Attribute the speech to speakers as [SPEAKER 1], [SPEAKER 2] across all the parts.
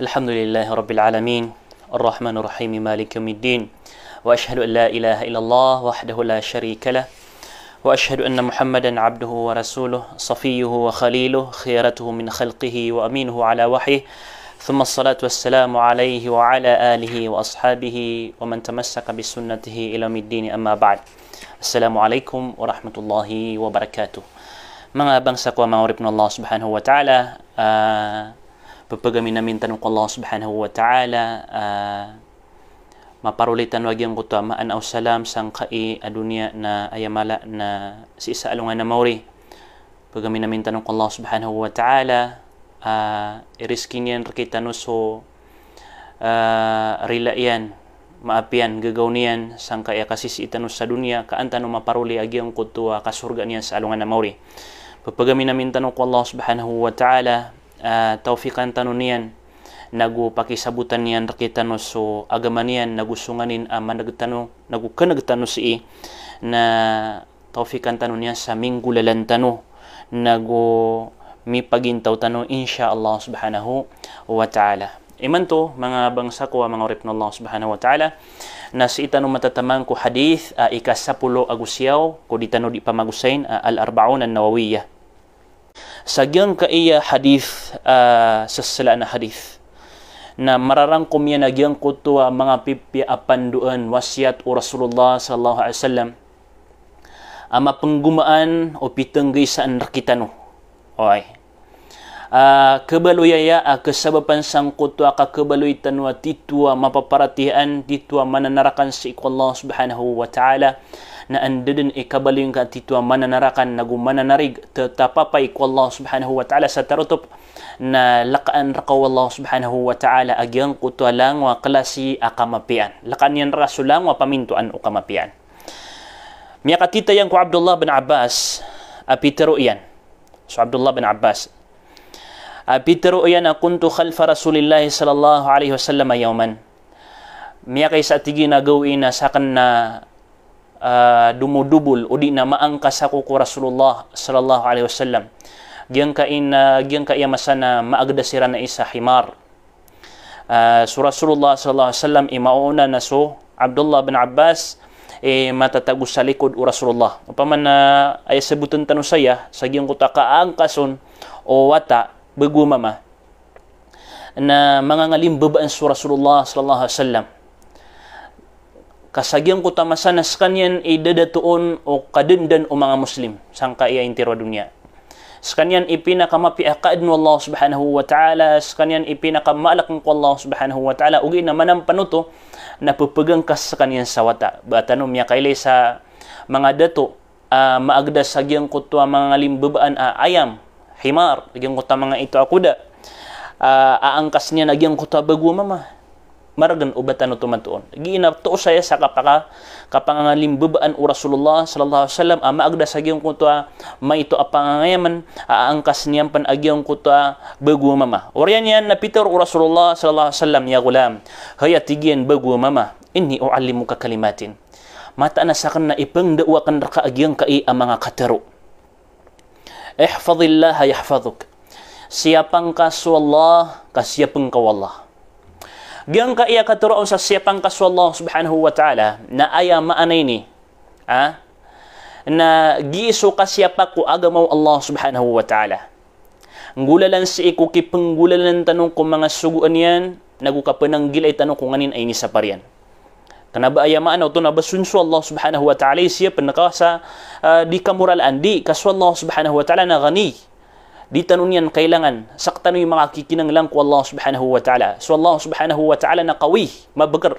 [SPEAKER 1] الحمد لله رب العالمين الرحمن الرحيم مالك يوم الدين وأشهد أن لا إله إلا الله وحده لا شريك له وأشهد أن محمدا عبده ورسوله صفيه وخليله خيرته من خلقه وأمينه على وحيه ثم الصلاة والسلام عليه وعلى آله وأصحابه ومن تمسك بسنته إلى يوم الدين أما بعد السلام عليكم ورحمة الله وبركاته. Mga bangsa ko, mga urip ng Allah subhanahu wa ta'ala, pagpagamin namin tanong ko Allah subhanahu wa ta'ala, maparulitan wag yung kuto, maanaw salam sang kai adunia na ayamala na si isa alungan na mauri. Pagamin namin tanong ko Allah subhanahu wa ta'ala, iriskin yan rakita no so rilayan, maapian, gagaw niyan sang kaya kasisitan no sa dunia, kaanta no maparuli agi ang kuto kasurga niyan sa alungan na mauri. Pagpagamin namin tanong ko Allah subhanahu wa ta'ala, taufikan tanong niyan, nagu pakisabutan niyan rakita no so agama niyan, nagusunganin managtano, nagu kanagtano si na taufikan tanong niyan sa minggulalan tano, nagu mipagintaw tano insyaallah subhanahu wa ta'ala. Iman to mga bangsa ko, mga urip ng Allah subhanahu wa ta'ala, na si itanong matatamang ko hadith ikasapulo agusyaw ko di tanong di pamagusain al-arba'un an-nawawiyah. Sagyang kaiya hadith sa sala na hadith na mararangkom yan nagyang kuto mga pipi apanduan wasiat o Rasulullah sallallahu alaihi wasallam ama penggumaan o pitanggay saan rakitano. Okay. Kebaluyaya kesababan sang kuto kakebaluy tanwa titwa mapaparatian titwa mananarakan si Allah subhanahu wa ta'ala na andadin ikabaling ka titwa mananarakan nagu mananarig tetapapay ko Allah subhanahu wa ta'ala sa tarutup na lakaan rakaw Allah subhanahu wa ta'ala agyang kuto lang wa klasi akamapian lakaan yan rasulang wa pamintuan o kamapian. Miya katita yan ko Abdullah bin Abbas apitero yan. So Abdullah bin Abbas apitero yan kuntu khalfa Rasulillah sallallahu alaihi wasallam yawman. Miya kay sa tigi na gawin na sakan na dumudubol o di na maangkas ako ko Rasulullah sallallahu alaihi wasallam. Giyang kaya masana maagda sira na isa himar. So Rasulullah sallallahu alaihi wasallam imauna na so Abdullah bin Abbas matatago sa likod o Rasulullah. Upaman na ay sabutan tanong saya sa giyang kuta kaangkason o wata bagumama na mga ngalimbabaan so Rasulullah sallallahu alaihi wasallam. Kasagyang ko tamasanas kanyan idadatuon o kadindan o mga Muslim sangka iya intiro dunia. Sekanyan ipinakamapi akaadno Allah subhanahu wa ta'ala, sekanyan ipinakamaalak ko Allah subhanahu wa ta'ala, ugi naman ang panuto na pupugang kas sa kanyan sawata. Batano miya kailay sa mga dato, maagda sagyang ko to mga limbabaan ayam, himar, agyang ko mga ito akuda, aangkas niya nagyang ko to bago mama. Maragan ubatan o tumatuon. Ginapto saya sa kapangangalimbabaan o Rasulullah sallallahu alaihi wasallam maagda sa giyong kuta maito apangangayaman aangkas niyang panagyong kuta bago mama. Oryan yan na Peter o Rasulullah sallallahu alaihi wasallam ya gulam. Haya tigyan bago mama. Inni uallimuka kalimatin. Mata na sa kan na ipangdawa kan rakaagyang kai ang mga kataro. Ihfadillah yahfaduk. Siapang ka su Allah kasiyapang ka wallah. Giyang ka iya katuroon sa siyapang kaso Allah subhanahu wa ta'ala na aya maanay ni na giiso ka siyapa ko agamaw Allah subhanahu wa ta'ala. Ngulalan si iku kipanggulalan tanong kung mga suguan yan nagukapananggil ay tanong kung nganin ay nisa parian. Kanaba aya maanaw to nabasunso Allah subhanahu wa ta'ala siya panakasa di kamuralaan di kaso Allah subhanahu wa ta'ala na gani. Di tanong yan kailangan saktan yung mga kikinanglang ko Allah subhanahu wa ta'ala. So Allah subhanahu wa ta'ala na kawi, mabagar.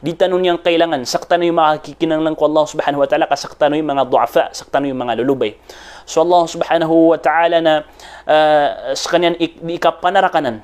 [SPEAKER 1] Di tanong yan kailangan saktan yung mga kikinanglang ko Allah subhanahu wa ta'ala kasaktan yung mga duafa, saktan yung mga lulubay. So Allah subhanahu wa ta'ala na sa kanyan ikapanarakanan,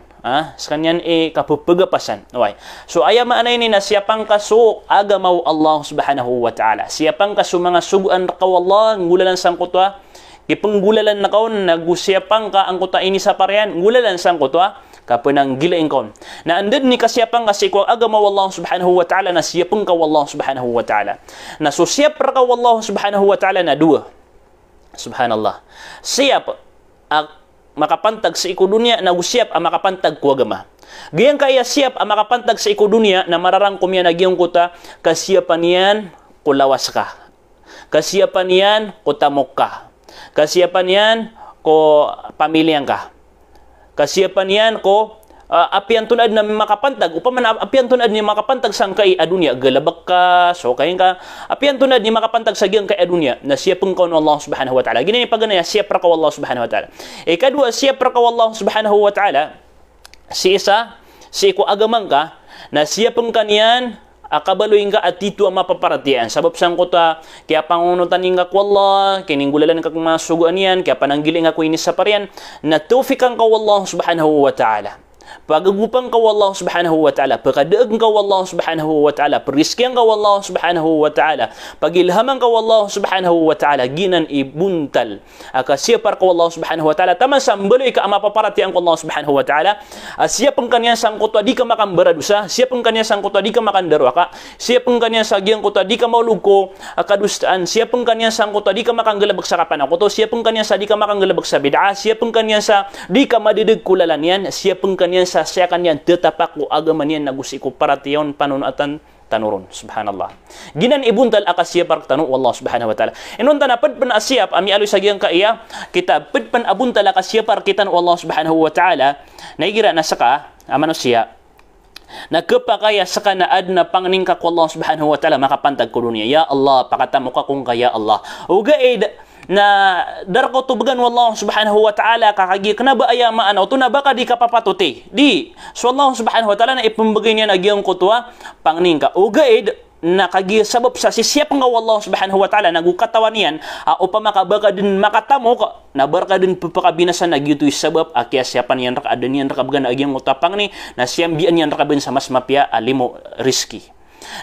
[SPEAKER 1] sa kanyan ikapupagapasan. Okay. So aya maanay ni na siyapang kaso agamaw Allah subhanahu wa ta'ala. Siyapang kaso mga suguan rakaw Allah, ngulalan sang kutwa, kipanggulalan na kaon nagusyapang ka ang kuta ini sa parehan ngulalan sang kuta kapenang gilaing kaon na andad ni kasyapang kasi ko agamaw Allah subhanahu wa ta'ala na siyapang ka Allah subhanahu wa ta'ala na susyap ka Allah subhanahu wa ta'ala na dua subhanallah siyap makapantag sa iku dunia na siap ang makapantag ku agama. Gayang kaya siap ang makapantag sa iku dunia na mararangkom yan nagyang kuta, kasiyapan yan kulawas ka. Kasiyapan yan kutamok ka. Kasiyapan yan ko pamilyang ka. Kasiyapan yan ko apian tunad na makapantag upaman apian tunad ni makapantag sang kay adunya galabak ka so kayen ka apian tunad ni makapantag sa giyang kay adunya na siya pung kaon Allah subhanahu wa ta'ala ginani pagana siya pra ka Allah subhanahu wa ta'ala kadua siya pra ka Allah subhanahu wa ta'ala si isa si ko agamang ka na siya pung kaniyan akabaloy nga at dito ang mapaparatian sabab sang kota kaya pangunutan nga ko Allah kininggulalan ka mga suguan yan kaya pananggiling ako inis sa parian na tufikan ka Allah subhanahu wa ta'ala pagagupang ka Allah subhanahu wa ta'ala pagkadaag ka Allah subhanahu wa ta'ala periskian ka Allah subhanahu wa ta'ala pagilhaman ka Allah subhanahu wa ta'ala ginan ibuntal akasiyapar ka Allah subhanahu wa ta'ala taman sambaloy ka ang mapaparatian ka Allah subhanahu wa ta'ala siyapang kanya sang kutwa di ka makambaradusa siyapang kanya sang kutwa di ka makandarwa ka siyapang kanya sa giyang kutwa di ka maulog ko kadustaan siyapang kanya sang kutwa di ka makanggalabag sa kapanakoto siyapang kanya sa di ka makanggalabag sa bid'a siyapang kanya sa di ka madidig kulalan yan siyapang kanya sa siya kanyan tetapak ko agaman yan nagusi ko paratiyon panunatan tanurun subhanallah ginan ibuntal akasya par tanu wallah subhanahu wa ta'ala inon tanapad pan asyap ami aloy sa giyang kaiya kita ped pan abuntal akasya par kitan wallah subhanahu wa ta'ala naigira na saka manusia nagkapakaya sa kanaad na pangning ka ko Allah subhanahu wa ta'ala makapantag ko dunia ya Allah pakatamo ka kung kaya Allah ugaid na darko tubagan wallahu subhanahu wa ta'ala kakagi kana ba aya maanaw to na baka di ka papatuti di so Allah subhanahu wa ta'ala na ipumbagay niya nagyang kutwa pangning ka ugaid na kagi sabab sa sisiyap nga wallahu subhanahu wa ta'ala nagukatawan yan upama ka baka din makatamo ka na barka din papakabinasan nagyutoy sabab akya siyapan yan raka adan yan rakabagan agyang utapang ni na siyambian yan rakabin sa mas mapya alimo risky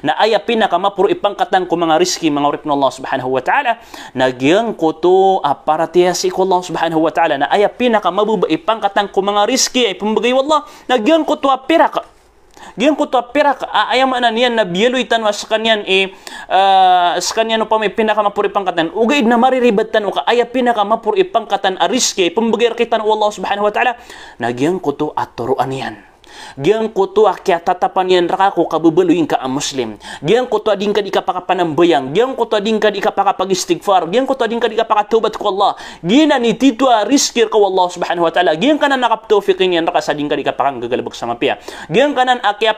[SPEAKER 1] na aya pinakamapuro ipangkatan ko mga riski mga urip ng Allah subhanahu wa ta'ala nagyang kuto aparatiya si ko Allah subhanahu wa ta'ala na aya pinakamabuba ipangkatan ko mga riski ay pumbagay wallah nagyang kuto pirak gyang kuto pirak aya manan yan na bieloy tanwa sa kanyan sa kanyan pa may pinakamapuro ipangkatan ugaid na mariribatan o ka aya pinakamapuro ipangkatan a riski ay pumbagay rakitan Allah subhanahu wa ta'ala nagyang kuto aturuan yan Giyang kuto akya tatapan yan raka ko kabubaluin ka ang Muslim. Giyang kuto ading ka di ka pakapanambayang. Giyang kuto ading ka di ka pakapag-istighfar. Giyang kuto ading ka di ka pakatubat ko Allah. Giyang ni titwa riskir ko Allah subhanahu wa ta'ala. Giyang kanan nakaptofikin yan raka sa ading ka di ka pakanggagalabag sa mapya. Giyang kanan akya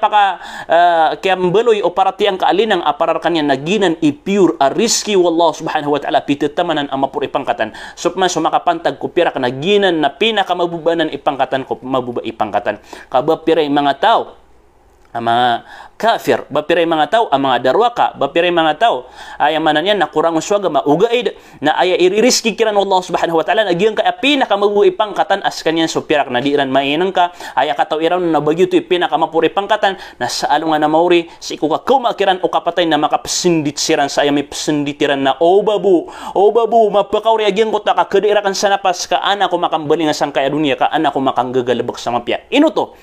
[SPEAKER 1] kaya mbaloy o paratiang kaalinang aparar kanyan na ginan i-pure a riski wallah subhanahu wa ta'ala pititamanan ang mapur ipangkatan. Supman sumakapantag ko pira ka na ginan na pinakamabubanan ipangkatan ko mabuba ipangkatan. Bapiray mga tao, ang mga kafir, bapiray mga tao, ang mga darwaka, bapiray mga tao, ay manan yan, nakurang uswaga, maugaid, na ay iririski kiran Allah subhanahu wa ta'ala, nagyang ka, pinakamabuhay pangkatan, as kanyan, so pirak na diiran mainang ka, ay kataw iraw na bagyo ito, pinakamapuri pangkatan, na sa alungan na mauri, si ikuka kumakiran o kapatay na makapasindit siran, sa ay may pasinditiran na, o babu, mapakauri, agyang ko ta, kakadirakan sa napas, ka anak ko makambalingan sang kaya dunia, ka anak ko makanggagalabag sa mapya. Ino to?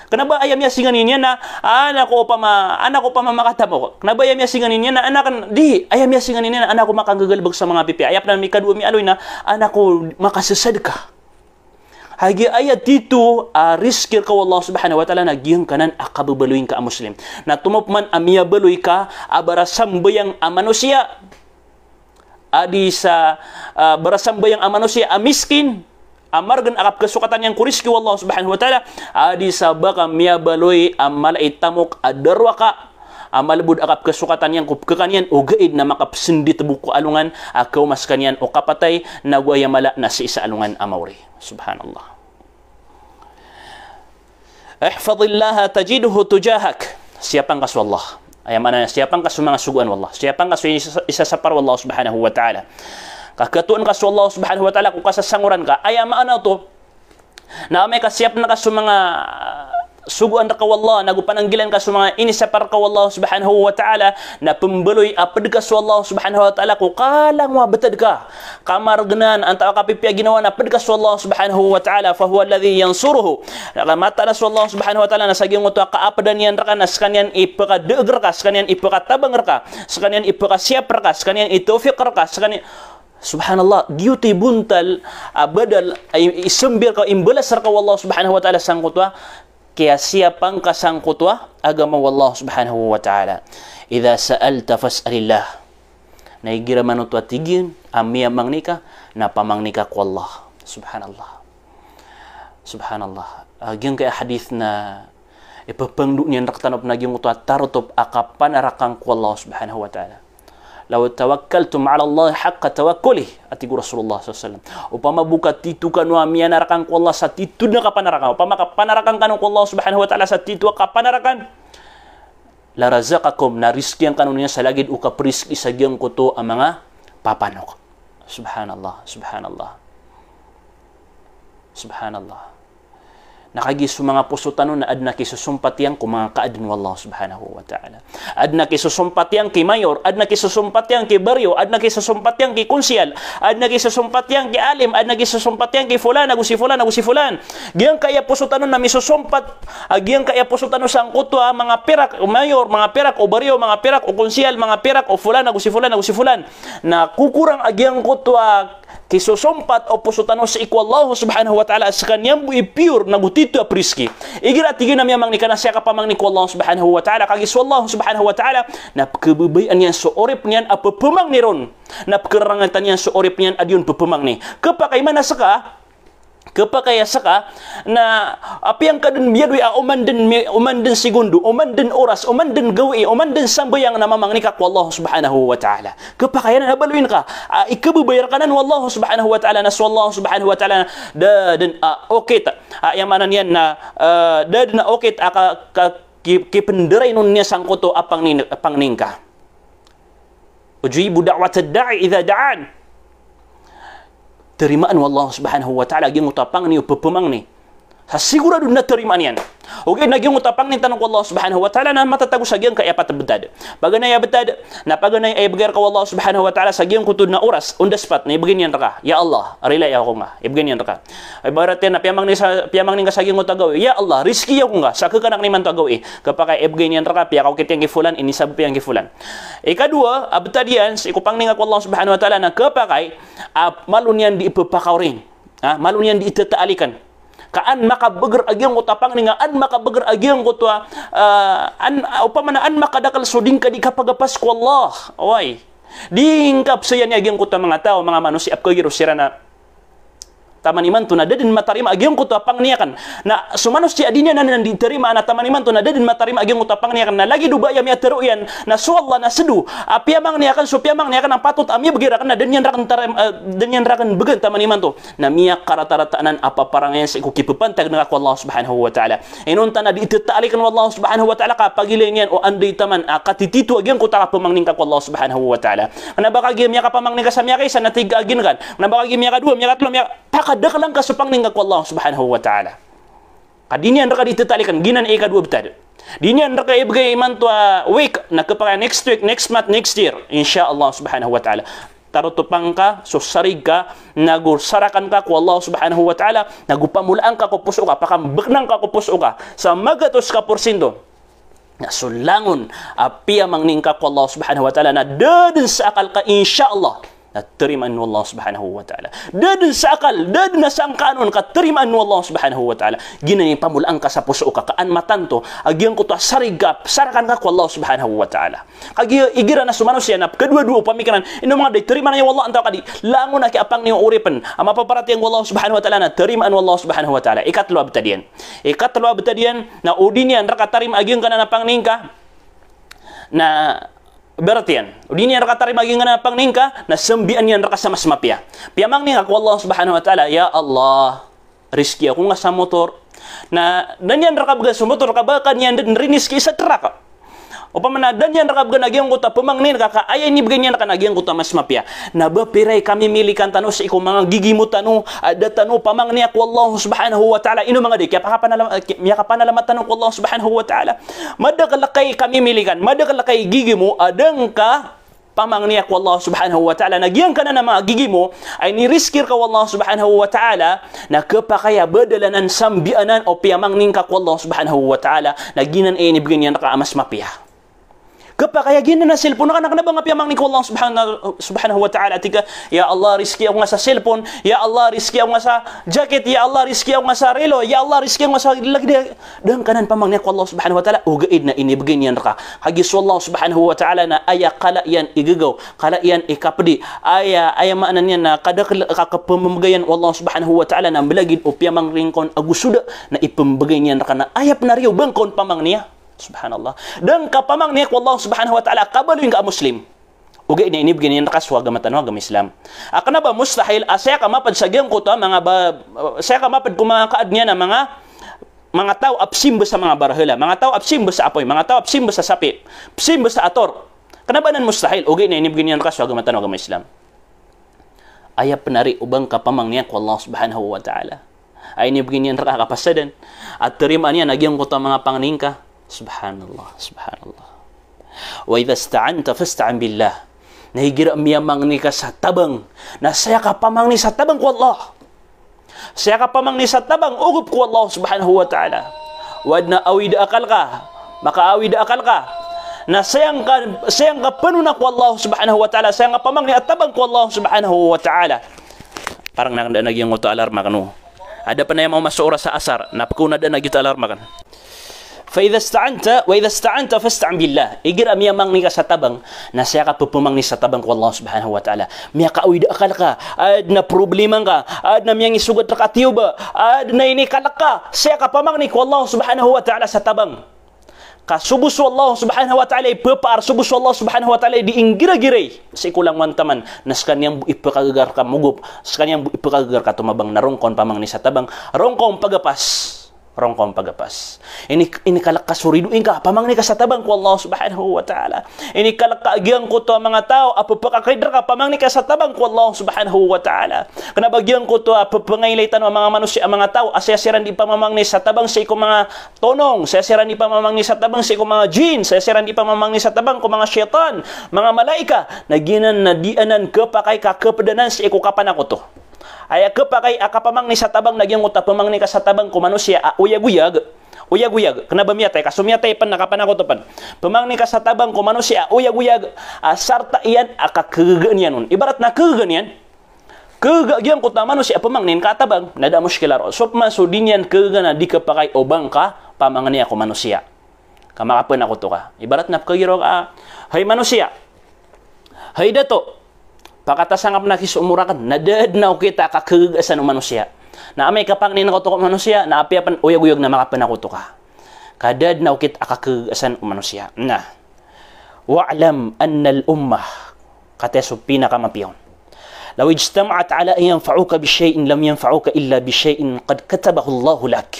[SPEAKER 1] Kenapa ayam yasingan ini na anak ko pa makatamo ko? Kenapa ayam yasingan ini na anak di ayam yasingan ini na anak ko makanggagalbag sa mga pipi. Ayap na mi kadua mi aloy na anak ko makasasadka. Hagi ayat dito riskir ka Allah subhanahu wa ta'ala nagyang kanan akababaluin ka a Muslim. Na tumapman amiya baloy ka abarasambayang a manusia. Adi sa barasambayang a manusia a miskin. Amargan akap kesukatan yang kuriski wallahu subhanahu wa ta'ala adi sabaka miyabaloy amalay tamok adarwaka amalbud akap kesukatan yang kupkekanyan o gaid na makapsindi buku alungan akaw mas kanyan o kapatay nagwaya mala na si isa alungan amawri subhanallah ihfadillaha tajiduhu tujahak siapang kasu Allah ayamana siapang kasu mga suguan wallah siapang kasu isa sapar wallahu subhanahu wa ta'ala kakatuan ka sa Allah subhanahu wa ta'ala kung kasasanguran ka ay maanaw to na may kasiyap na ka sa mga suguan na ka wallah nagupananggilan ka sa mga inisapar ka wallah subhanahu wa ta'ala na pembaloy apad ka sa Allah subhanahu wa ta'ala kung kalang wabatad ka kamarganan ang tao kapipya ginawa na apad ka sa Allah subhanahu wa ta'ala fahuwa alladhi yansuruhu mata na sa Allah subhanahu wa ta'ala na saging mo to kaapadan yan raka na sa kanyan ipakadegar ka sa kanyan ipakatabang ka sa kanyan ipakasiyap ka sa kanyan itofik ka sa kanyan Subhanallah, giuti buntal badal ay isembir ka imbalas ka Allah subhanahu wa ta'ala sang kutwa kaya siapang ka sang kutwa agama Allah subhanahu wa ta'ala. Idza sa'alta fas'alillah. Naigira manutwa tigin amia mangnika na pamangnika ku Allah. Subhanallah. Subhanallah. Agyang kaya hadith na ipapangdu niyan raktanop na gyung utwa tarutop akapan arakang ku Allah subhanahu wa ta'ala. Law tawakkaltum ala Allah haqqa tawakkulih atigu Rasulullah SAW. Upama buka titu kanu amian arakan ku Allah sa titu na kapanarakan. Upama kapanarakan kanu ku Allah subhanahu wa ta'ala sa titu kapanarakan. La razaqakum na rizki ang kanunya sa lagid uka priski sa giyang kuto ang mga papanok. Subhanallah, subhanallah. Subhanallah. Nakagi sa mga pusutan na adna kisusumpatiang kung mga kaadin wallah subhanahu wa ta'ala. Adna kisusumpatiang ki mayor, adna kisusumpatiang ki baryo, adna kisusumpatiang ki konsyal, adna kisusumpatiang ki alim, adna kisusumpatiang ki fulan, si fulan. Giyang kaya pusutan na misusumpat, giyang kaya pusutan sa angkutwa, mga pirak o mayor, mga pirak o baryo, mga pirak o konsyal, mga pirak o fulan, si fulan. Na kukurang agyang kutwa kisusumpat o pusutano sa iku Allah subhanahu wa ta'ala sa kanyang buhi pure na gutito a priski. Igira tigin na miyamang ni ka na siya kapamang ni ku Allah subhanahu wa ta'ala kagis Allah subhanahu wa ta'ala na pagkababayan niyan sa orip niyan a papamang ni ron na pagkarangatan niyan sa orip niyan adyon papamang ni. Kapakay manasaka kapakaya saka na api ang kadun biyadwi a umandan segundo, umandan oras, umandan gawi, umandan sambayang namamang ni ka ku Allah subhanahu wa ta'ala. Kapakaya na nabaluin ka, ikabubayar ka na Allah subhanahu wa ta'ala na Allah subhanahu wa ta'ala dan okay ta. Yang mana niyan na dan na okay ta kipenderay nun niya sangkoto apang ningka. Ujibu da'watad da'i idza da'an. Terimaan Allah subhanahu wa ta'ala gyung utapang ni upapamang ni sigurado na terimaan yan. Okay, nagyung utapang ni tanong ko Allah subhanahu wa ta'ala na matatago sa gyung kaya patabetad. Paganay abetad na paganay ay bagar ka Allah subhanahu wa ta'ala sa gyung kutud na oras on the spot na ibigin yan raka. Ya Allah, arilay ako nga. Ibigin yan raka. Ay barat yan na piyamang ni ka sa gyung utagaw. Ya Allah, riski ako nga. Sa kakanak ni man tagaw kapag ay ibigin yan raka piya ka kitang gifulan inisab piyang gifulan. Ikadua, abetad yan sa ikupang ni nga ko Allah subhanahu wa ta'ala na kapag ay malun yan di ipapakaw rin. Malun yan di itataalikan. Kaan makabagar agyang utapang ni nga an makabagar agyang kutwa upamana an makadakal suding ka di kapagapas ko Allah. Away. Di hingkap sa yan agyang kutwa mga tao, mga manusia apko giro sira na tamaniman to na dadin matarima agyang kutapang niya kan na sumanos si adinya na diterima na tamaniman to na dadin matarima agyang kutapang niya kan na lagi dubaya mi ateruyan na suwalla na sedu apiamang niya kan supiamang niya kan ang patut ami begira kan na danyan rakan begen tamaniman to na miya karatarataan apa parangayan sa ikukipupantag na ako Allah subhanahu wa ta'ala inunta na di itatalikan Allah subhanahu wa ta'ala kapagilin yan o anday taman katitito agyang kutaka pamangning ka Allah subhanahu wa ta'ala na baka gimiya ka pamangning ka sa miya kaysa natiga agin kan na baka gimiya ka dua miya ka tlo miya kadakalang kasupang ninga ku Allah subhanahu wa ta'ala. Kadinyan raka ditatalikan, ginan ika dua betad. Dinyan raka ibigay iman to week, na kapag next week, next month, next year, insyaAllah subhanahu wa ta'ala. Tarutupang ka, susarig ka, nagursarakan ka ku Allah subhanahu wa ta'ala, nagupamulaan ka ku puso ka, pakambaknang ka ku puso ka, sa magatos ka porsindo. Nasulangon, apiya mangningka ku Allah subhanahu wa ta'ala, na dadin sa akal ka insyaAllah. Terimaan Allah subhanahu wa ta'ala. Dadun sa akal, dadun na sa angkanon ka, terimaan Allah subhanahu wa ta'ala. Ginani pamulaan ka sa puso ka, kaan matanto, agyang ko to sarigap, sarakan ka ku Allah subhanahu wa ta'ala. Kagi igira na sumanos yan, kedua-dua pamikiran, ino mga day, terimaan niya Allah antaw kadi, lango na ki apang niyong uripan, ang mapaparati ang Allah subhanahu wa ta'ala na, terimaan Allah subhanahu wa ta'ala. Ikatlo abtadiyan. Ikatlo abtadiyan, na udin yan, rakatarim agyang ka na napangning ka, na berarti yan. Udin yan rakatari maging nga pang ningka na sambian yan raka sa mas mapya. Piyamang ninga ku Allah subhanahu wa ta'ala, ya Allah, riski ako nga sa motor. Na danyan rakabaga sa motor, kabakan yan din rinis ki sa traka. O pamana danyan rakabaga nagyang kuta pamangnin kakaaya ni ganyan ka nagyang kuta mas mapya. Nabapiray kami milikan tano sa iko mga gigimo tano, ada tano pamang niya ku Allah subhanahu wa ta'ala. Ino mga di, kaya panalamat tano ku Allah subhanahu wa ta'ala. Madakalakay kami milikan, madakalakay gigimo, adang ka pamang niya ku Allah subhanahu wa ta'ala. Nagyang ka na na mga gigimo, ay niriskir ka Allah subhanahu wa ta'ala, na kapakaya badalanan sambianan o piyamang ning ka ku Allah subhanahu wa ta'ala, na ginan ay nibigyan niya nakaamas mapya. Kapag kaya gina na cellphone, na ba nga piyamang ni ko Allah subhanahu wa ta'ala, tika, ya Allah, riski ako nga sa cellphone, ya Allah, riski ako nga sa jacket, ya Allah, riski ako nga sa relo, ya Allah, riski ako nga sa lagdi. Dan kanan pamang ni ko Allah subhanahu wa ta'ala, ugaid na inibigay niyan ka. Hagis Allah subhanahu wa ta'ala na aya kala yan igagaw, kala yan ikapdi, aya maanan yan na kada kakapamagayan Allah subhanahu wa ta'ala na balagid o piyamang ringkon agusuda na ipambagay niyan ka na ayap na riyo bangkon pamang niya. Subhanallah. Dan kapamang niya ko Allah subhanahu wa ta'ala kabaluin ka Muslim. Uga ina inibigay niyan nakaswa gamatan agam Islam. Akana ba mustahil asaya ka mapad sa gyang ko to mga saya ka mapad kumakaad niya na mga tao apsimbo sa mga barahila, mga tao apsimbo sa apoy, mga tao apsimbo sa sapi, apsimbo sa ator. Kana ba nan mustahil? Uga ina inibigay niyan nakaswa gamatan agam Islam. Ayap nari ubang kapamang niya ko Allah subhanahu wa ta'ala. Ay inibigay niyan nakakapasadan at terima niya nagyang ko to mga pangningka. Subhanallah, subhanallah. Wa idha ista'anta fasta'an billah. Nahigira miyamang ni ka sa tabang. Na saya ka pamang ni sa tabang ko Allah. Saya ka pamang ni sa tabang ugup ko Allah subhanahu wa ta'ala. Wad na awid akal ka. Maka awid akal ka. Na sayang ka panuna ko Allah subhanahu wa ta'ala. Sayang ka pamang ni at tabang ko Allah subhanahu wa ta'ala. Parang nakanda nagyang ko to alarma kanu. Ada pa na yung mga masuura sa asar. Napakuna da nagyo to alarma kan. فإذا استعنت فاستعن بالله. Igira miyamang ni ka sa tabang na siya ka pupumang ni sa tabang ko Allah subhanahu wa ta'ala. Miya ka awid akal ka, ad na problema ka, ad na miyang isugad ka tiyo ba, ad na inikalak ka, siya ka pamang ni ko Allah subhanahu wa ta'ala sa tabang. Kasubuso Allah subhanahu wa ta'ala ipapaar, subuso Allah subhanahu wa ta'ala diinggira-giray sa ikulang wantaman na sa kanyang ipakagagar ka mugup, sa kanyang ipakagagar ka tumabang na rongkon pamang ni sa tabang, rongkong pagapas. Rongkong pagapas. Ini kalak ka suriduin ka pamang ni ka sa tabang ko Allah subhanahu wa ta'ala. Ini kalak ka agyang ko to mga tao apapakakaidra ka pamang ni ka sa tabang ko Allah subhanahu wa ta'ala. Kana bagyang ko to apapangailaytan mga manusia mga tao asasiran di pamamang ni sa tabang sa iko mga tonong, asasiran di pamamang ni sa tabang sa iko mga jin, asasiran di pamamang ni sa tabang ko mga syaitan, mga malaika naginan na dianan kapakay ka kapadanan sa iko kapan ako to. Ay kapakay akapamang ni sa tabang nagyang uta pamang ni ka sa tabang ko manusia uyag-uyag kana ba miyatay kasumiyatay pan nakapanako to pan pamang ni ka sa tabang ko manusia uyag-uyag sarta iyan akakagan nun ibarat na kagan yan kagagyan ko ta manusia pamang nin katabang nada muskila ro so masudin yan kagan na di kapakay obang ka pamang ni ako manusia kamakapan ako to ka ibarat na kagiro ka hay manusia hay dato pakatasangap na kisumurakan, nadadnaw kita kakagasan ng manusia. Na amay kapang ninakato ko manusia, na apiapan uyag-uyag na makapanakuto ka. Kadadnaw kita kakagasan ng manusia. Na, wa'lam anna al-ummah, kateso pinakamapiyon. Law ijtama'at ala an yanfa'uka bishay'in lam yanfa'uka illa bishay'in qad katabahu Allahu lak.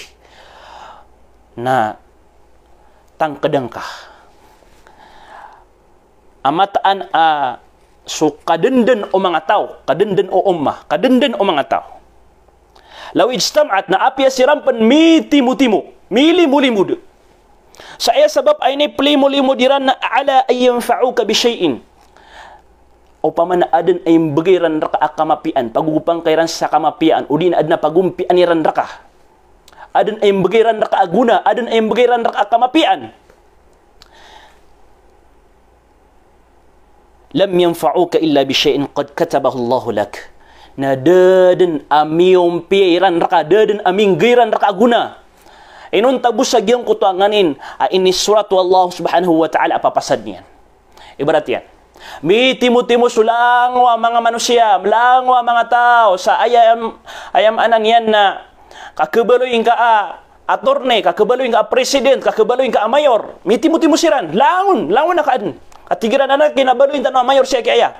[SPEAKER 1] Na, tangkadang ka. Amataan so kadenden o mga tao, kadenden o ummah, kadenden o mga tao. Law ijtama'at na apya sirampan mitimu-timu, milimu-limud. Sa iya sabab ay ni plimu-limudiran na ala ay yanfa'uka bisyai'in. O pamanaadan ay bagayran raka akamapian, pagupang kairan sa kamapian, o din adna pagumpian iran raka. Adan ay bagayran raka aguna, adan ay bagayran raka akamapian. Lam yanfa'uka illa bisyai'in qad katabahu Allahu lak. Na daden amiyong piiran raka, daden aming giran raka guna. Inun tabus sa giyang kutuanganin, ini suratu Allah subhanahu wa ta'ala apapasad niyan. Ibarat yan. Mitimu-timu sulangwa mga manusia, langwa mga tao, sa ayam anan yan na kakabaloy ka atorne, kakabaloy ka president, kakabaloy ka mayor. Mitimu-timu siran, langon na kaan. At tigiran na kinabaluin tanong mayor siya kaya.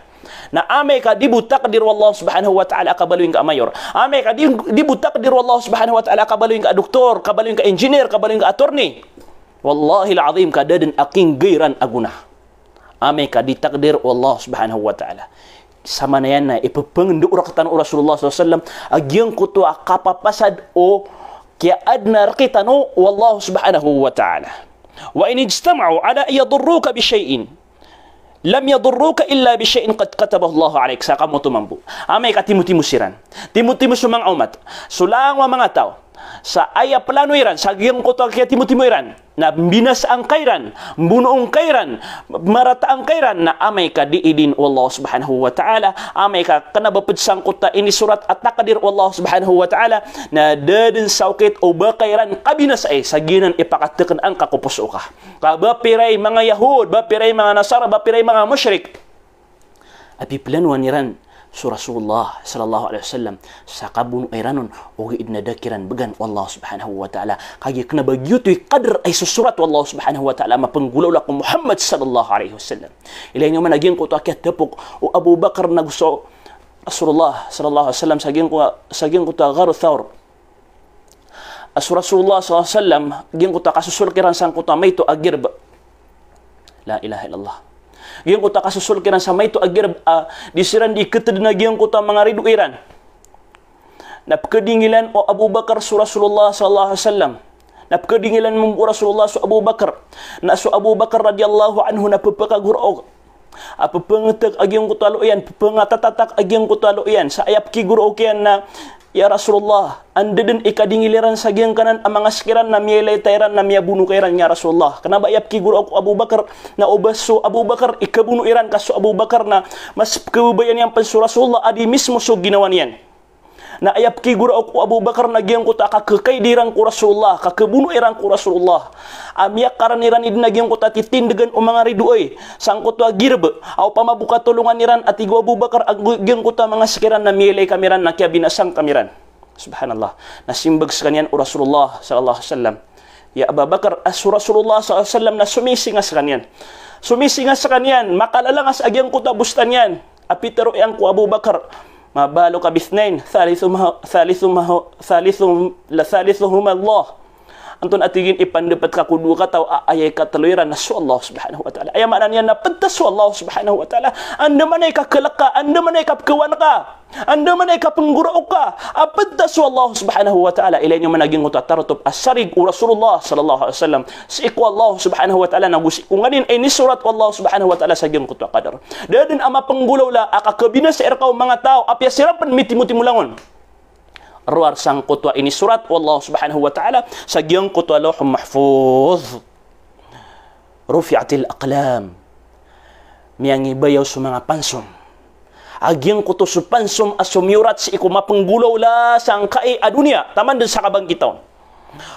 [SPEAKER 1] Na ame ka dibuta kadir Allah subhanahu wa ta'ala kabaluin ka mayor. Ame ka dibuta kadir Allah subhanahu wa ta'ala kabaluin ka doktor, kabaluin ka engineer, kabaluin ka attorney. Wallahi al-azim kadadan aking gairan aguna. Ame ka ditakdir Allah subhanahu wa ta'ala. Sama na yan na ipapangndo urakatan o Rasulullah SAW agyang kuto kapapasad o kaya adna rakitano wallahu subhanahu wa ta'ala. Wa in ijtama'u ala yadurruka bi syai'in lam yadurruka illa bi syai'in qad katabahu Allah alayk sa kamu tumambu. Amay ka timu-timu siran. Timu-timu sumang umat. Sulang wa mga tao. sa aya plano iran sa giyang kota kaya timo-timo iran na binas ang kairan, bunuong kairan, marata ang kairan na amay ka diidin Allah subhanahu wa ta'ala, amay ka kanabapad sang kota ini surat at nakadir Allah subhanahu wa ta'ala na dadin saukit o bakairan kabinas ay sa ginan ipakatakan ang kakupuso ka. Bapiray mga Yahud, bapiray mga Nasara, bapiray mga musyrik. Api planuan iran su Rasulullah sallallahu alaihi wasallam sa kabun iranon o idnadakiran bagan Allah subhanahu wa ta'ala kaya kena bagyutoy qadr ay susurat Allah subhanahu wa ta'ala mapanggulaw la ko Muhammad sallallahu alaihi wasallam ilay nga managing ko to akyat tapok o Abu Bakar nagso Rasulullah sallallahu alaihi wasallam saging ko to garu thawr Rasulullah sallallahu alaihi wasallam gin ko to kasusulkiran sang ko to may to agirb la ilaha illallah giyang kuta kasusul kiran sa may to agir disiran di ketedna giyang kuta mga ridu iran napkedingilan o Abu Bakar su Rasulullah sallallahu alaihi wasallam napkedingilan mo Rasulullah su Abu Bakar na su Abu Bakar radhiyallahu anhu na pepakaguro apapangatak agiyang kuta loyan pepangatatak agiyang kuta loyan sa ayap ki guro kian na ya Rasulullah, anda din ikadingiliran sa giyang kanan ang mga skiran na miyelay tayran na miyabuno kairan ya Rasulullah. Kenapa ayap kiguro ako Abu Bakar na ubaso Abu Bakar ikabuno iran kaso Abu Bakar na mas kebayan yang pansu Rasulullah adi mismo so ginawan yan. Na ayap kiguro ako Abu Bakar na giyang ko ta kakakay dirang ko Rasulullah, kakabuno iran ko Rasulullah. Amya karaniran idin na giyang ko ta titindagan o mga riduoy, sang ko to agirb, aw pamabuka tulungan niran at igo Abu Bakar giyang ko ta mga sikiran na miyelay kamiran na kaya binasang kamiran. Subhanallah. Nasimbag sa kanyan o Rasulullah sallallahu alaihi wasallam. Ya Abu Bakar as Rasulullah sallallahu alaihi wasallam na sumisingas sa kanyan. Sumisingas sa kanyan, makalalangas agyang ko ta bustan yan. Apitero yang ko Abu Bakar. Ma balu ka bisnain thalithuhuma Allah antun atigin ipandapat ka kudu ka taw ayay ka taluiran na su Allah subhanahu wa ta'ala ay maknanya na pentas su Allah subhanahu wa ta'ala anda manay ka kelaka anda manay ka kawan ka anda manay ka pengguro ka pentas su Allah subhanahu wa ta'ala ilay nyo managing utatarutop asarig u Rasulullah sallallahu alaihi wasallam si iku Allah subhanahu wa ta'ala nagusi kung nganin ay ni surat Allah subhanahu wa ta'ala sa giyang kutwa qadar dadin ama penggulaw la akakabina sa erkaw mga tao apya sirapan mitimulangon ruar sang kutwa ini surat Allah subhanahu wa ta'ala sa giyang kutwa Lauhul Mahfuz rufi'atil aqlam miyang ibayaw sa mga pansom agyang kutwa sa pansom asumyurat sa iku mapanggulaw la sang kai adunia taman din sa kabangkitawan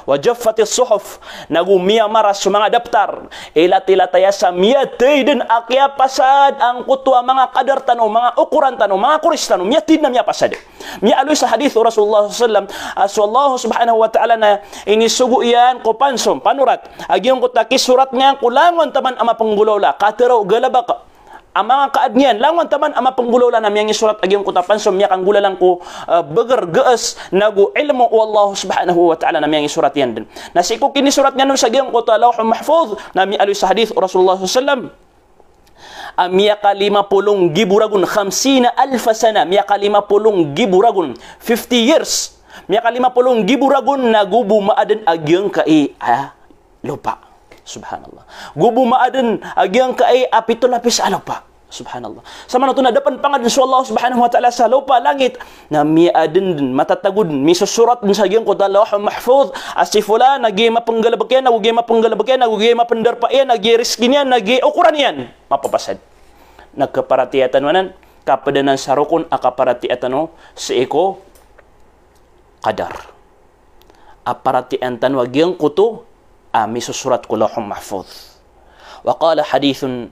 [SPEAKER 1] wajaffatis suhuf nagumiya maras sa mga daftar ilatilataya sa miyatay din akya pasad ang kutwa mga kadar tanong mga ukuran tanong mga kuris tanong miyatid na miya pasad miya aloy sa hadith Rasulullah sallallahu alaihi subhanahu wa ta'ala na inisugo iyan ko pansom panurat agyong kutwa kisurat niya kulangon taman ama panggulaw la katiraw galabak ang mga kaadnian, langon taman ama panggulola na miyang isurat agyong kutapan so miyak ang gulalang ko bagar gaas nagu ilmu Allah subhanahu wa ta'ala na miyang isurat yan din. Nasiku kinisurat niya nun sa agyong kuta Lauhul Mahfuz na mialoy sa hadith Rasulullah sallallahu miyaka 50 giburagun 50,000 sana miyaka 50 giburagun 50 years miyaka 50 giburagun nagubu maadan agyong kai lupa. Subhanallah. Gubu maaden agyang kaay apito lapis lupa. Subhanallah. Sama na ito na dapan pangadin sa Allah subhanahu wa ta'ala sa lupa langit na miadin din matatagod misusurat din sa agyang kuta Lauhul Mahfuz asifula nagi mapanggalabakyan nagi mapanggalabakyan nagi mapandarpayan nagi riskin yan nagi ukuran yan mapapasad. Nagkaparatiatan manan kapadanan sa rukun akaparatiatan sa iko qadar. Aparatian wagyang kuto misusurat ko Lauhul Mahfuz. Wa hadithun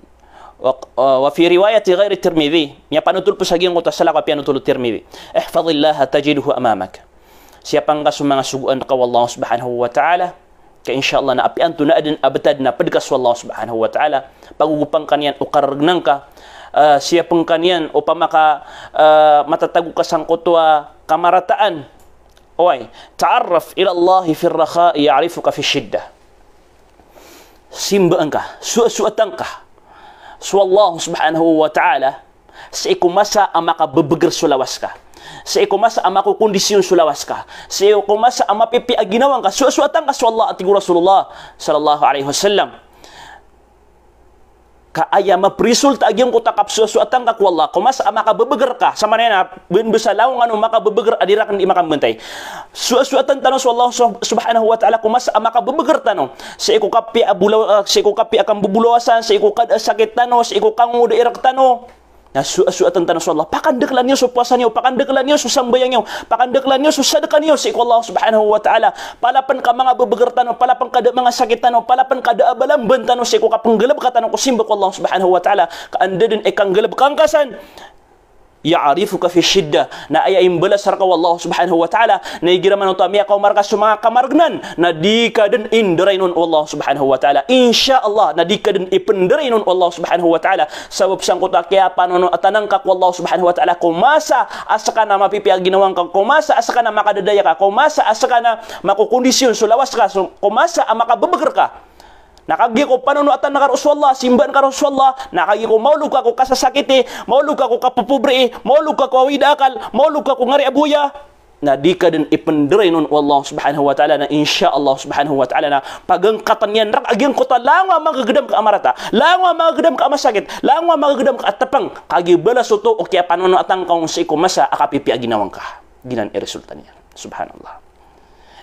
[SPEAKER 1] wa fi riwayat ghair Tirmidzi ya panutul po sa giyang kuta sala ka pianutul Tirmidzi ihfazillah tajiduhu amamak siapang ka mga suguan ka wallahu subhanahu wa ta'ala ka insyaallah na apian tu na adin abtad na padkas wallahu subhanahu wa ta'ala pagugupang kanyan o karagnan ka siapang kanyan o pamaka matatago ka sang kutwa kamarataan oy ta'arraf ila Allah fi ar-rakha ya'rifuka fi shiddah simbaan ka, suatan ka. So Allah subhanahu wa ta'ala sa ikumasa ang makababagar sulawas ka. Sa ikumasa ang makukondisyon sulawas ka. Sa ikumasa ang mapipiaginawan ka. Suatan ka so Allah at Rasulullah sallallahu alaihi wasallam. ka aya maprisul ta agyang ko takap susuatan ka ko Allah ko mas maka bebeger ka sama na ben besalaw ngano maka bebeger adira kan di makambentay susuatan tanong sa Allah subhanahu wa ta'ala ko mas maka bebeger tanong sa iko kapi abulaw sa iko kapi akan bubulawasan sa iko kad sakit tanong sa iko kangu irak tanong na suatan tanong sa Allah pakandeklan niyo sa puasa niyo pakandeklan niyo sa sambayang niyo pakandeklan niyo sa sedekah niyo sa iko Allah subhanahu wa ta'ala palapan ka mga bebeger tanong palapan kada mga sakit tanong palapan kada abalam bentanong sa iko kapanggelab ka tanong ko simba ko Allah subhanahu wa ta'ala kaanda din ikang gelab kangkasan ya'arifuka fi shiddah na ay imbalas sarka wallahu subhanahu wa ta'ala na igiraman utamiya kau markas mga kamargnan na di ka din indirainun Allah subhanahu wa ta'ala insyaallah na di ka din ipendirainun Allah subhanahu wa ta'ala sabab sang kuta kaya panono atanang ka Allah subhanahu wa ta'ala kumasa asaka na mapipiyag ginawang ka kumasa asaka na makadadaya ka kumasa asaka na makukondisyon sulawas ka kumasa makabebeger ka nakagi ko panunuatan na Rasulullah simban ka Rasulullah nakagi ko maulog ako kasasakiti maulog ako kapupubri maulog ako awidakal maulog ako ngari abuya na di ka din ipenderay nun Allah subhanahu wa ta'ala na insyaallah subhanahu wa ta'ala na pagangkatan yan rak agyang ko langwa magagedam ka amarata langwa magagedam ka amasakit langwa magagedam ka atapang kagi balas uto o kaya panunuatan ka sa iko masa akapipi aginawang ka ginan resulta niya subhanallah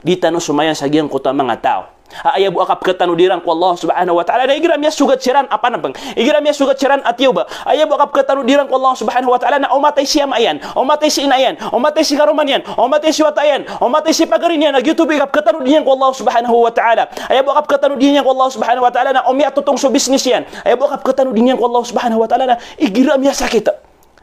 [SPEAKER 1] di tanong sumayan sa agyang kota mga tao ayabu akap ketanudiran ku Allah subhanahu wa ta'ala na igiram ya sugat siran apa nabang igiram ya sugat siran atiyo ba ayabu akap ketanudiran ku Allah subhanahu wa ta'ala na umatay siyam ayan umatay si inayan umatay si karuman yan umatay si watayan umatay si pagarin yan nag-youtube akap ketanudiran ku Allah subhanahu wa ta'ala ayabu akap ketanudiran ku Allah subhanahu wa ta'ala na umya tutong so business yan ayabu akap ketanudiran ku Allah subhanahu wa ta'ala na igiram ya sakit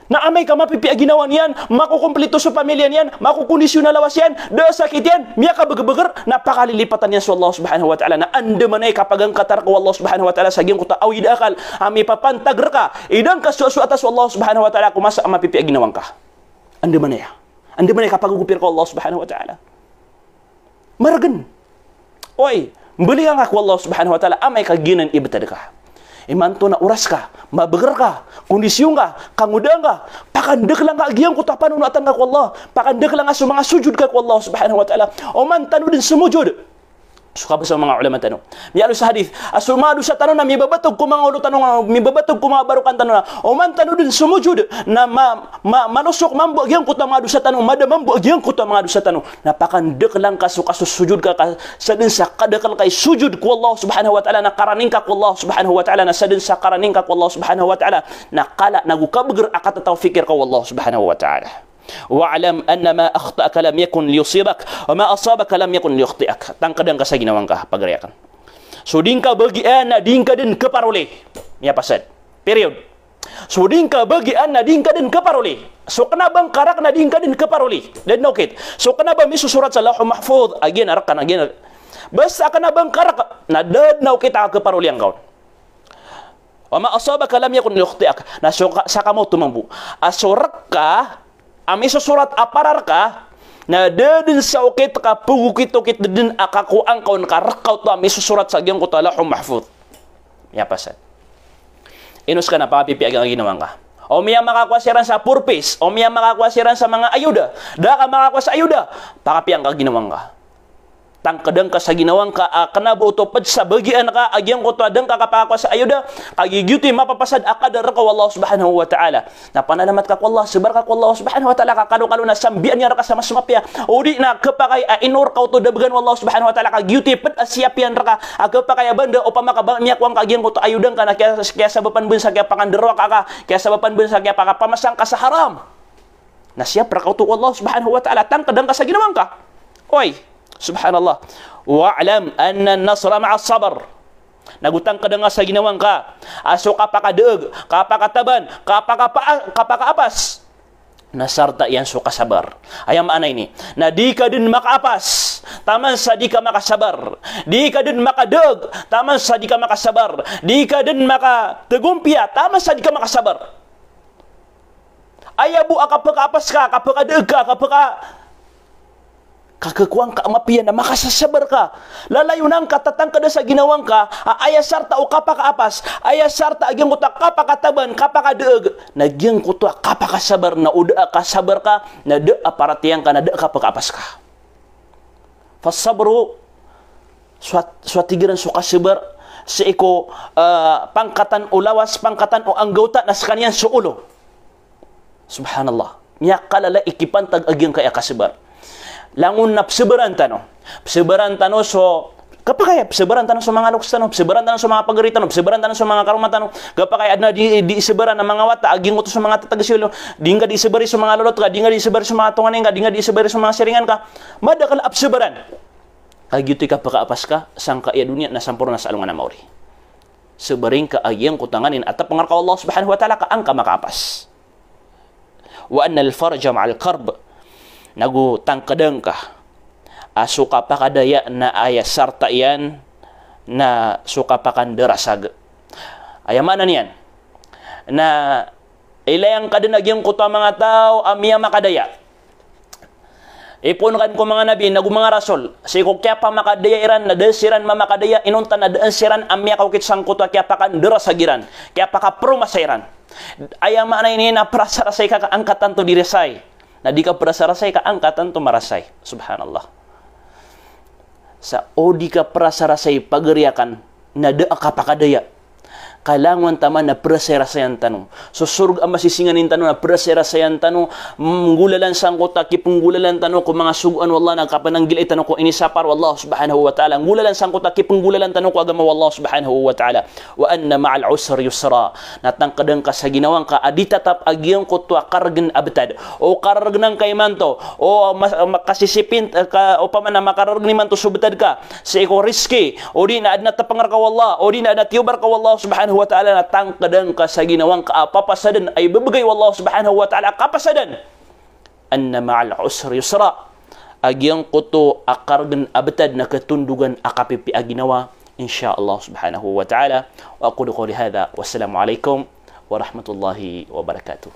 [SPEAKER 1] na amay ka mapipi aginawan yan, makukumplito sa pamilya yan, makukondisyon na lawas yan, sakit yan, miya ka beger-beger, napakalilipatan yan sa Allah subhanahu wa ta'ala, na andamanay kapag ang katar ko Allah subhanahu wa ta'ala, saging ko awid akal, ami papantagr ka, idang ka suasu atas Allah subhanahu wa ta'ala, kumasa ang mapipi aginawan ka. Andamanay kapag ugupir ko Allah subhanahu wa ta'ala. Maragan. Oy, beli ang ako Allah subhanahu wa ta'ala, amay kaginan ibetad ka. Imanto na oras ka, mabeger ka, kondisyon ka, kangudang ka, pakandek lang ka agiyang ko tapanunatan ka ko Allah, pakandek lang ka sa mga sujud ka ko Allah subhanahu wa ta'ala, o man tanu din sumujud. Suka ba sa mga ulama tanong? Miyalo sa hadith, asumado sa tanong na mibabatog ko mga ulo tanong, mibabatog ko mga barukan tanong na, o man tanong din sumujud, na manusok mambu agiyang ko mga sa tanong, madamambu agiyang ko mga sa tanong, napakandek lang ka sujud ka, sa din sa kadakal kay sujud ko Allah subhanahu wa ta'ala, na karaning ka ko Allah subhanahu wa ta'ala, na sa din sa karaning ka ko Allah subhanahu wa ta'ala, na kala, nagukabagir akatataw fikir ko Allah subhanahu wa ta'ala. Wa'alam anna ma akhta'aka lam yakun liyusibak wa ma asabaka lam yakun liyukhti'ak. Tangkadang ka sa ginawang ka pagreakan. So din ka bagian na din ka din keparuli. Ya pasad. Period. So din ka bagian na din ka din keparuli. So kenabang karak na din ka din keparuli. Dan nokit. So kenaba mi susurat sa Lauhul Mahfuz again arakan again. Basta kenabang karak na dad na kita keparuli ang kaon. Wa ma asabaka lam yakun liyukhti'ak. Na saka mo tumambu. Asurak ka ami susurat aparar ka na dadin sa ukit ka pugukit-ukit dadin akakuang kaun ka rakaw to ami susurat sa agyang ko Lauhul Mahfuz. Ya pasad. Inus ka na papipiag ang ginawang ka. O miya makakwasiran sa purpose, o miya makakwasiran sa mga ayuda. Da ka makakwas ayuda, pakapiang ka ginawang ka. Tangkadang ka sa ginawang ka, kanabo utopad sa bagian ka, agyang ko to adang ka kapakwas sa ayuda, kagigyuti mapapasad akadar ka Allah subhanahu wa ta'ala. Napanalamat ka ko Allah, sabar ka ko Allah subhanahu wa ta'ala, kakano-kano na sambian niya ka sa masmapya, o di na kapakay inor ka to dabagan Allah subhanahu wa ta'ala, kagyuti pad asyapian ka, kapakay banda o pamakabamiyak wang kagyang ko to ayudang ka na kaya sabapan bun sa kaya pangandarwa ka, kaya sabapan bun sa kaya pakapamasang ka sa haram. Nasyap ka to Allah subhanahu wa ta'ala, tangkadang ka sa ginawang ka. Oy, subhanallah. Wa'lam anna an-nasra ma'a sabr. Nagutang ka nga sa ginawang ka. Aso kapakadeeg, kapakataban, kapakaapas. Nasarta yan so kasabar. Ayam anay ni. Na di ka din makaapas. Taman sa di ka makasabar. Di ka din makadeeg. Taman sa di ka makasabar. Di ka din makategumpya. Taman sa di ka makasabar. Ayabu kapakaapas ka, kapakadeeg ka, kakakuang ka amapian na makasasabar ka. Lalayunan ka, tatang ka na sa ginawang ka, ayasarta o kapakaapas, ayasarta agyang kuta kapakataban, kapakadeeg, nagyang kuta kapakasabar, na uda ka, sabar ka, na da aparatiyang ka, na da kapakaapas ka. Fasabro, swatigiran so kasabar, sa iko pangkatan o lawas, pangkatan o anggota na sa kaniyang suulo. Subhanallah. Niya kalala ikipantag agyang kaya kasebar. Langun na psebaran tano. Psebaran tano so kapakaya psebaran tano sa mga luks tano, psebaran tano sa mga pagaritan, psebaran tano sa mga karumat tano. Kapakaya adna di isebaran ang mga wata aging utos sa mga tatagasilo. Di nga di isebari sa mga lolot ka, di nga di isebari sa mga tunganin ka, di nga di isebari sa mga siringan ka. Madakal apsebaran. Agyuti ka pakaapas ka sang kaya dunia na sampuro na sa alungan na mauri. Sebaring ka agyang kutanganin at pangarka Allah subhanahu wa ta'ala ka ang kamakapas. Wa anna al-farja ma'al karb. Nagu tangkadang ka. Suka pa kadaya na aya sarta yan na suka pa kan derasag. Ayamana niyan. Na ilayang kadinag yung kuta mga tao amiya makadaya. Ipon kan ko mga nabi, nagu mga rasol. Si ko kaya pa makadaya iran, na desiran mamakadaya, inunta na desiran amiya kaukit sang kuta kaya pa kan derasagiran. Kaya pa ka promasairan. Ayamana ini na prasarasay ka kaangkatan to diresay. Na di ka prasarasay ka angkatan to marasay. Subhanallah. Sa o di ka prasarasay pagariakan na da ka pakadaya. Kailangan taman na prasarasayan tanong. So surga ang masisinganin tanong na prasarasayan tanong. Menggulalan sangkota kipenggulalan tanong kung mga suguan wallah nagkapananggil ay tanong ko inisapar wallah subhanahu wa ta'ala. Menggulalan sangkota kipenggulalan tanong ko agama wallah subhanahu wa ta'ala. Wa anna ma'al usr yusra. Natangkadang ka sa ginawang ka aditatap agyang ko tuwa kargan abtad. O kargan kay manto. O makasisipin ka o paman na makargan man to subtad ka. Sa iko riski. O di na adna tapangar ka wallah. O di na adna tiyubar ka wallah subhanahu wa ta'ala na tangkadang ka sa ginawang kaapapasadan ay babagay wallah subhanahu wa ta'ala kapasadan. Anna ma'al usri yusra. Agyang kuto akargan abtad na katundugan akapipi aginawa insyaallah subhanahu wa ta'ala. Wa aqulu qawli hadha wassalamu alaikum warahmatullahi wabarakatuh.